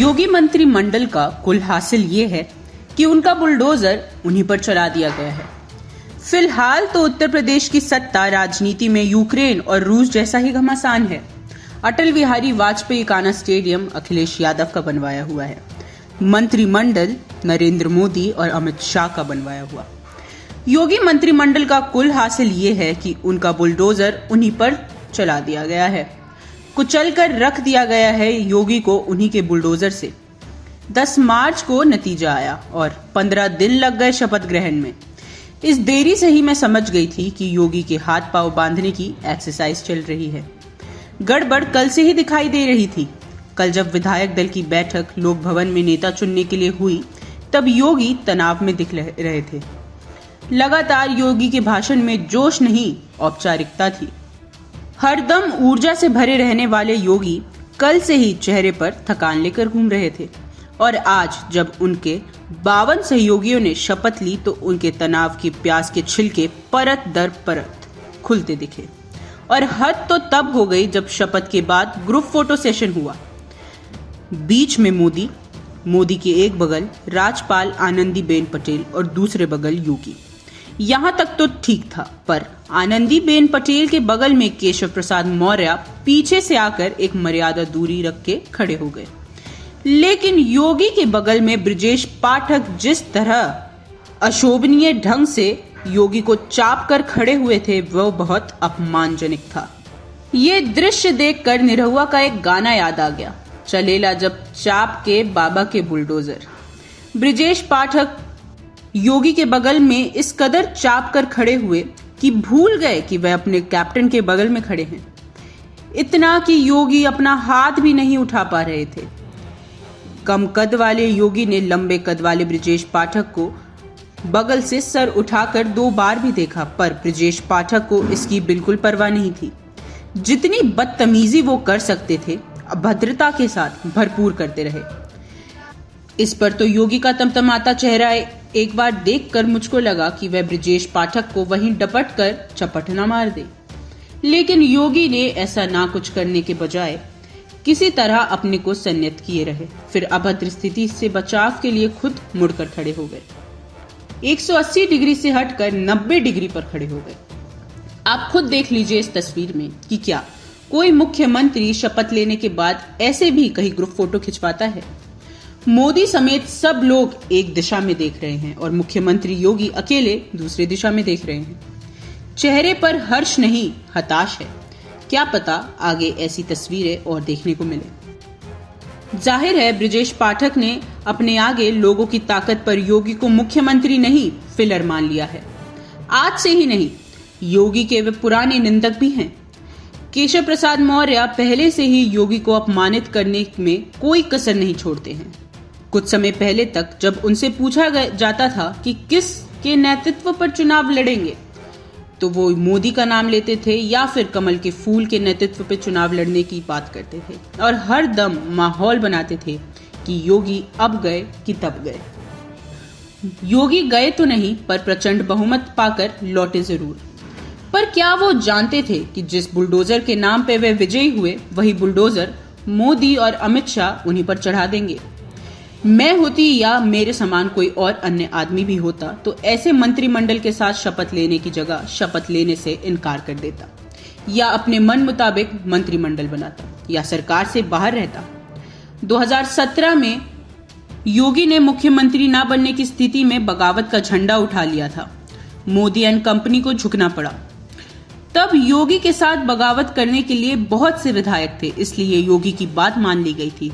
योगी मंत्रिमंडल का कुल हासिल ये है कि उनका बुलडोजर उन्हीं पर चला दिया गया है। फिलहाल तो उत्तर प्रदेश की सत्ता राजनीति में यूक्रेन और रूस जैसा ही घमासान है। अटल बिहारी वाजपेयी काना स्टेडियम अखिलेश यादव का बनवाया हुआ है। मंत्रिमंडल नरेंद्र मोदी और अमित शाह का बनवाया हुआ। योगी मंत्रिमंडल का कुल हासिल ये है कि उनका बुलडोजर उन्हीं पर चला दिया गया है, कुचल कर रख दिया गया है योगी को उन्हीं के बुलडोजर से। 10 मार्च को नतीजा आया और 15 दिन लग गए शपथ ग्रहण में। इस देरी से ही मैं समझ गई थी कि योगी के हाथ पांव बांधने की एक्सरसाइज चल रही है। गड़बड़ कल से ही दिखाई दे रही थी। कल जब विधायक दल की बैठक लोक भवन में नेता चुनने के लिए हुई, तब योगी तनाव में दिख रहे थे। लगातार योगी के भाषण में जोश नहीं, औपचारिकता थी। हरदम ऊर्जा से भरे रहने वाले योगी कल से ही चेहरे पर थकान लेकर घूम रहे थे और आज जब उनके 52 सहयोगियों ने शपथ ली तो उनके तनाव की प्यास के छिलके परत दर परत खुलते दिखे। और हद तो तब हो गई जब शपथ के बाद ग्रुप फोटो सेशन हुआ। बीच में मोदी के एक बगल राज्यपाल आनंदीबेन पटेल और दूसरे बगल योगी। यहां तक तो ठीक था, पर आनंदीबेन पटेल के बगल में केशव प्रसाद मौर्य पीछे से आकर एक मर्यादा दूरी रख के खड़े हो गए। लेकिन योगी के बगल में ब्रजेश पाठक जिस तरह अशोभनीय ढंग से योगी को चाप कर खड़े हुए थे, वह बहुत अपमानजनक था। ये दृश्य देखकर निरहुआ का एक गाना याद आ गया, चलेला जब चाप के बाबा के बुलडोजर। ब्रजेश पाठक योगी के बगल में इस कदर चाप कर खड़े हुए कि भूल गए कि वह अपने कैप्टन के बगल में खड़े हैं। इतना कि योगी अपना हाथ भी नहीं उठा पा रहे थे। कम कद वाले योगी ने लंबे कद वाले ब्रजेश पाठक को बगल से सर उठाकर 2 बार भी देखा, पर ब्रजेश पाठक को इसकी बिल्कुल परवाह नहीं थी। जितनी बदतमीजी वो कर सकते थे, अभद्रता के साथ भरपूर करते रहे। इस पर तो योगी का तमतमाता चेहरा एक बार देखकर मुझको लगा कि वह ब्रजेश पाठक को वहीं डपट कर चपट न मार दे। लेकिन योगी ने ऐसा ना कुछ करने के बजाय किसी तरह अपने को संयत किए रहे। फिर अभद्र स्थिति से बचाव के लिए खुद मुड़कर खड़े हो गए। 180 डिग्री से हटकर 90 डिग्री पर खड़े हो गए। आप खुद देख लीजिए इस तस्वीर में कि क्या कोई मुख्यमंत्री शपथ लेने के बाद ऐसे भी कहीं ग्रुप फोटो खिंचवाता है। मोदी समेत सब लोग एक दिशा में देख रहे हैं और मुख्यमंत्री योगी अकेले दूसरे दिशा में देख रहे हैं। चेहरे पर हर्ष नहीं, हताश है। क्या पता आगे ऐसी तस्वीरें और देखने को मिले। जाहिर है ब्रजेश पाठक ने अपने आगे लोगों की ताकत पर योगी को मुख्यमंत्री नहीं, फिलर मान लिया है। आज से ही नहीं, योगी के वे पुराने निंदक भी हैं। केशव प्रसाद मौर्य पहले से ही योगी को अपमानित करने में कोई कसर नहीं छोड़ते हैं। कुछ समय पहले तक जब उनसे पूछा जाता था कि किस के नेतृत्व पर चुनाव लड़ेंगे, तो वो मोदी का नाम लेते थे या फिर कमल के फूल के नेतृत्व पर चुनाव लड़ने की बात करते थे और हर दम माहौल बनाते थे कि योगी अब गए कि तब गए। योगी गए तो नहीं, पर प्रचंड बहुमत पाकर लौटे जरूर। पर क्या वो जानते थे कि जिस बुलडोजर के नाम पे वे विजयी हुए, वही बुलडोजर मोदी और अमित शाह उन्हीं पर चढ़ा देंगे। मैं होती या मेरे समान कोई और अन्य आदमी भी होता तो ऐसे मंत्रिमंडल के साथ शपथ लेने की जगह शपथ लेने से इनकार कर देता या अपने मन मुताबिक मंत्रिमंडल बनाता या सरकार से बाहर रहता। 2017 में योगी ने मुख्यमंत्री न बनने की स्थिति में बगावत का झंडा उठा लिया था। मोदी एंड कंपनी को झुकना पड़ा। तब योगी के साथ बगावत करने के लिए बहुत से विधायक थे, इसलिए योगी की बात मान ली गई थी।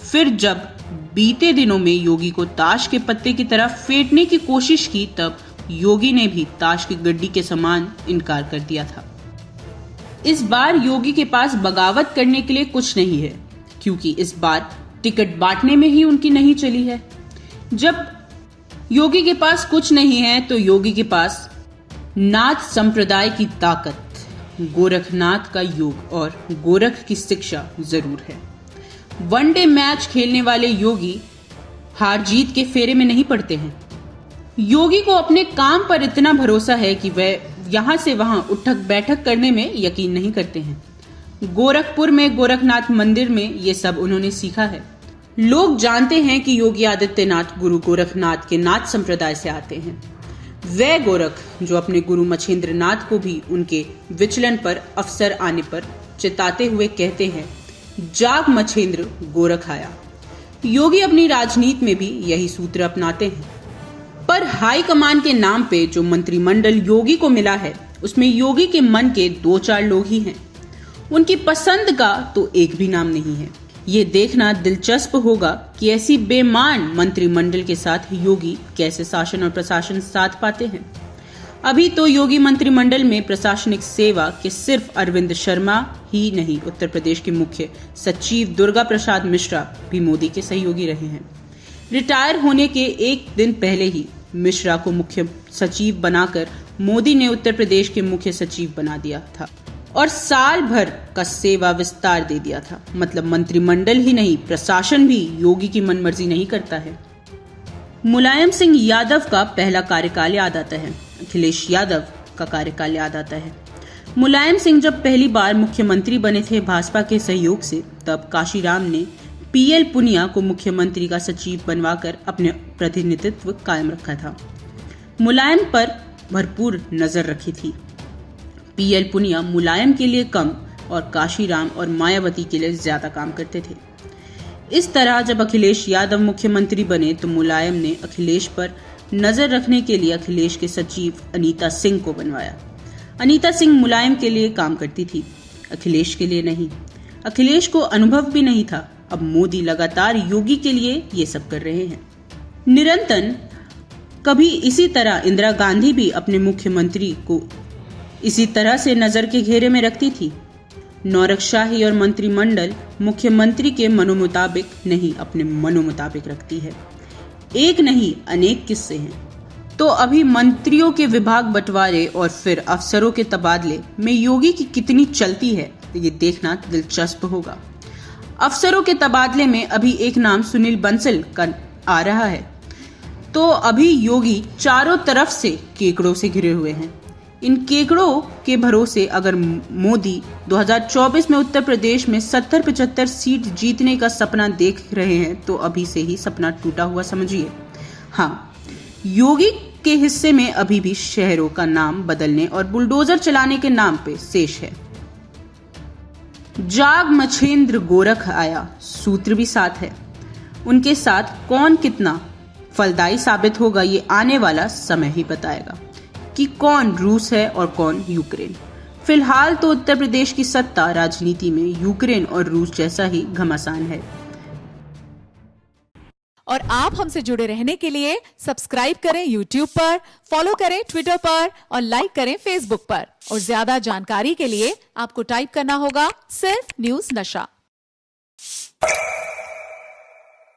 फिर जब बीते दिनों में योगी को ताश के पत्ते की तरह फेंटने की कोशिश की, तब योगी ने भी ताश की गड्डी के समान इनकार कर दिया था। इस बार योगी के पास बगावत करने के लिए कुछ नहीं है, क्योंकि इस बार टिकट बांटने में ही उनकी नहीं चली है। जब योगी के पास कुछ नहीं है तो योगी के पास नाथ संप्रदाय की ताकत, गोरखनाथ का योग और गोरख की शिक्षा जरूर है। वनडे मैच खेलने वाले योगी हार जीत के फेरे में नहीं पड़ते हैं। योगी को अपने काम पर इतना भरोसा है कि वह यहां से वहां उठक बैठक करने में यकीन नहीं करते हैं। गोरखपुर में गोरखनाथ मंदिर में ये सब उन्होंने सीखा है। लोग जानते हैं कि योगी आदित्यनाथ गुरु गोरखनाथ के नाथ संप्रदाय से आते हैं। वह गोरख जो अपने गुरु मछेंद्र नाथ को भी उनके विचलन पर अवसर आने पर चिताते हुए कहते हैं, जाग मछेंद्र गोरख आया। योगी अपनी राजनीति में भी यही सूत्र अपनाते हैं। पर हाई कमान के नाम पे जो मंत्रिमंडल योगी को मिला है, उसमें योगी के मन के 2-4 लोग ही हैं। उनकी पसंद का तो एक भी नाम नहीं है। ये देखना दिलचस्प होगा कि ऐसी बेमान मंत्रिमंडल के साथ योगी कैसे शासन और प्रशासन साथ पाते हैं। अभी तो योगी मंत्रिमंडल में प्रशासनिक सेवा के सिर्फ अरविंद शर्मा ही नहीं, उत्तर प्रदेश के मुख्य सचिव दुर्गा प्रसाद मिश्रा भी मोदी के सहयोगी रहे हैं। रिटायर होने के एक दिन पहले ही मिश्रा को मुख्य सचिव बनाकर मोदी ने उत्तर प्रदेश के मुख्य सचिव बना दिया था और साल भर का सेवा विस्तार दे दिया था। मतलब मंत्रिमंडल ही नहीं, प्रशासन भी योगी की मनमर्जी नहीं करता है। मुलायम सिंह यादव का पहला कार्यकाल याद आता है, अखिलेश यादव का कार्यकाल याद आता है। मुलायम सिंह जब पहली बार मुख्यमंत्री बने थे भाजपा के सहयोग से, तब काशीराम ने पीएल पुनिया को मुख्यमंत्री का सचिव बनवाकर अपने प्रतिनिधित्व कायम रखा था। मुलायम पर भरपूर नजर रखी थी। पीएल पुनिया मुलायम के लिए कम और काशीराम और मायावती के लिए ज्यादा काम करते थे। इस तरह जब अखिलेश यादव मुख्यमंत्री बने तो मुलायम ने अखिलेश पर नजर रखने के लिए अखिलेश के सचिव अनीता सिंह को बनवाया। अनीता सिंह मुलायम के लिए काम करती थी, अखिलेश के लिए नहीं। अखिलेश को अनुभव भी नहीं था। अब मोदी लगातार योगी के लिए ये सब कर रहे हैं। निरंतर कभी इसी तरह इंदिरा गांधी भी अपने मुख्यमंत्री को इसी तरह से नजर के घेरे में रखती थी। नौरकशाही और मंत्रिमंडल मुख्यमंत्री के मनोमुताबिक नहीं, अपने मनोमुताबिक रखती है। एक नहीं अनेक किस्से हैं। तो अभी मंत्रियों के विभाग बंटवारे और फिर अफसरों के तबादले में योगी की कितनी चलती है, ये देखना दिलचस्प होगा। अफसरों के तबादले में अभी एक नाम सुनील बंसल का आ रहा है। तो अभी योगी चारों तरफ से केकड़ों से घिरे हुए हैं। इन केकड़ों के भरोसे अगर मोदी 2024 में उत्तर प्रदेश में 70-75 सीट जीतने का सपना देख रहे हैं तो अभी से ही सपना टूटा हुआ समझिए। हाँ, योगी के हिस्से में अभी भी शहरों का नाम बदलने और बुलडोजर चलाने के नाम पे शेष है। जाग मछेंद्र गोरख आया, सूत्र भी साथ है। उनके साथ कौन कितना फलदायी साबित होगा ये आने वाला समय ही बताएगा कि कौन रूस है और कौन यूक्रेन। फिलहाल तो उत्तर प्रदेश की सत्ता राजनीति में यूक्रेन और रूस जैसा ही घमासान है। और आप हमसे जुड़े रहने के लिए सब्सक्राइब करें YouTube पर, फॉलो करें Twitter पर और लाइक करें Facebook पर। और ज्यादा जानकारी के लिए आपको टाइप करना होगा सिर्फ न्यूज़ नशा।